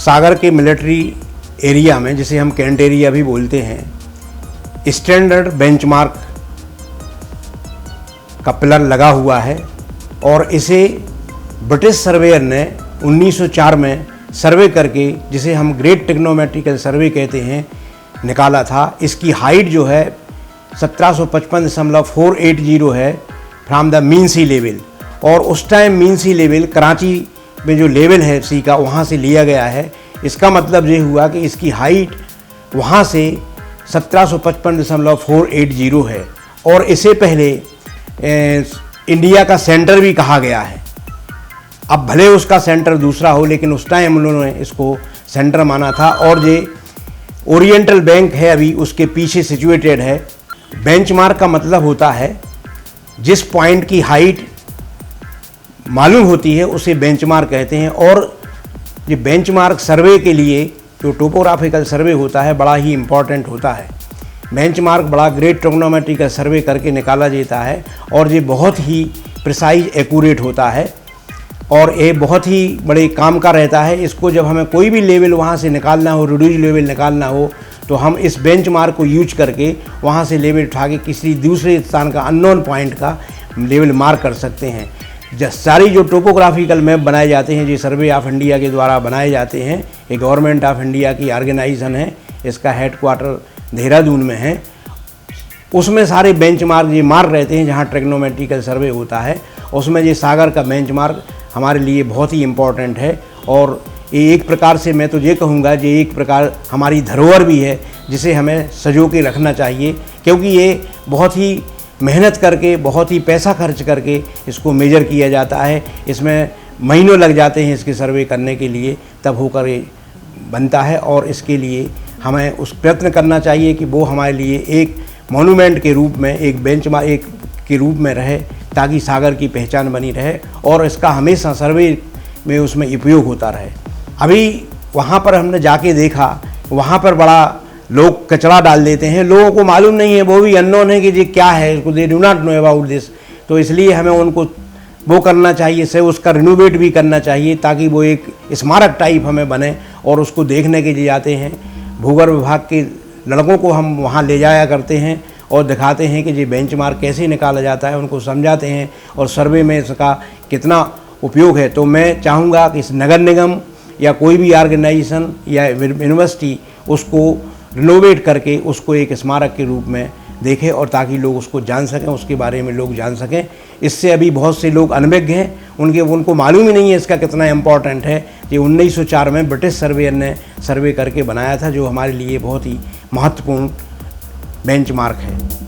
सागर के military area में, जिसे हम कैंट एरिया भी बोलते हैं, स्टैंडर्ड बेंचमार्क का पिलर लगा हुआ है और इसे ब्रिटिश सर्वेयर ने 1904 में सर्वे करके, जिसे हम ग्रेट ट्रिग्नोमेट्रिकल सर्वे कहते हैं, निकाला था। इसकी हाइट जो है 1755.480 है from the mean sea level, और उस time mean sea level Karachi में जो लेवल है सी का, वहाँ से लिया गया है। इसका मतलब ये हुआ कि इसकी हाइट वहाँ से 1755.480 है, और इसे पहले इंडिया का सेंटर भी कहा गया है। अब भले उसका सेंटर दूसरा हो, लेकिन उस टाइम उन्होंने इसको सेंटर माना था। और ये ओरिएंटल बैंक है, अभी उसके पीछे सिचुएटेड है। बेंचमार्क का मतलब होता है जिस पॉइंट की हाइट मालूम होती है उसे बेंचमार्क कहते हैं। और ये बेंचमार्क सर्वे के लिए जो टोपोग्राफिकल सर्वे होता है बड़ा ही इम्पॉर्टेंट होता है। बेंचमार्क बड़ा ग्रेट ट्रिग्नोमेट्रिकल सर्वे करके निकाला जाता है, और ये बहुत ही प्रिसाइज एक्यूरेट होता है, और ये बहुत ही बड़े काम का रहता है। इसको जब हमें कोई भी लेवल वहाँ से निकालना हो, रिड्यूस लेवल निकालना हो, तो हम इस बेंचमार्क को यूज करके वहाँ से लेवल उठा के किसी दूसरे स्थान का अननोन पॉइंट का लेवल मार्क कर सकते हैं। सारी जो टोपोग्राफिकल मैप बनाए जाते हैं, जो सर्वे ऑफ इंडिया के द्वारा बनाए जाते हैं, ये गवर्नमेंट ऑफ इंडिया की ऑर्गेनाइजेशन है, इसका हेडक्वार्टर देहरादून में है। उसमें सारे बेंचमार्क ये मार्क रहते हैं जहाँ ट्रिग्नोमेट्रिकल सर्वे होता है। उसमें ये सागर का बेंचमार्क हमारे लिए बहुत ही इम्पोर्टेंट है, और ये एक प्रकार से मैं तो ये कहूँगा ये एक प्रकार हमारी धरोहर भी है, जिसे हमें सजो के रखना चाहिए, क्योंकि ये बहुत ही मेहनत करके, बहुत ही पैसा खर्च करके इसको मेजर किया जाता है। इसमें महीनों लग जाते हैं इसके सर्वे करने के लिए, तब होकर ये बनता है। और इसके लिए हमें उस प्रयत्न करना चाहिए कि वो हमारे लिए एक मॉन्यूमेंट के रूप में, एक बेंचमार्क एक के रूप में रहे, ताकि सागर की पहचान बनी रहे और इसका हमेशा सर्वे में उसमें उपयोग होता रहे। अभी वहाँ पर हमने जाके देखा, वहाँ पर बड़ा लोग कचरा डाल देते हैं, लोगों को मालूम नहीं है, वो भी अननोन है कि ये क्या है, इसको they do not know about this. तो इसलिए हमें उनको वो करना चाहिए, से उसका रिनोवेट भी करना चाहिए, ताकि वो एक स्मारक टाइप हमें बने, और उसको देखने के लिए जाते हैं। भूगर्भ विभाग के लड़कों को हम वहाँ ले जाया करते हैं और दिखाते हैं कि ये बेंचमार्क कैसे निकाला जाता है, उनको समझाते हैं और सर्वे में इसका कितना उपयोग है। तो मैं चाहूँगा कि इस नगर निगम या कोई भी ऑर्गेनाइजेशन या यूनिवर्सिटी उसको रिनोवेट करके उसको एक स्मारक के रूप में देखें, और ताकि लोग उसको जान सकें, उसके बारे में लोग जान सकें। इससे अभी बहुत से लोग अनभिज्ञ हैं, उनको मालूम ही नहीं है इसका कितना इम्पोर्टेंट है। ये 1904 में ब्रिटिश सर्वेयर ने सर्वे करके बनाया था, जो हमारे लिए बहुत ही महत्वपूर्ण बेंचमार्क है।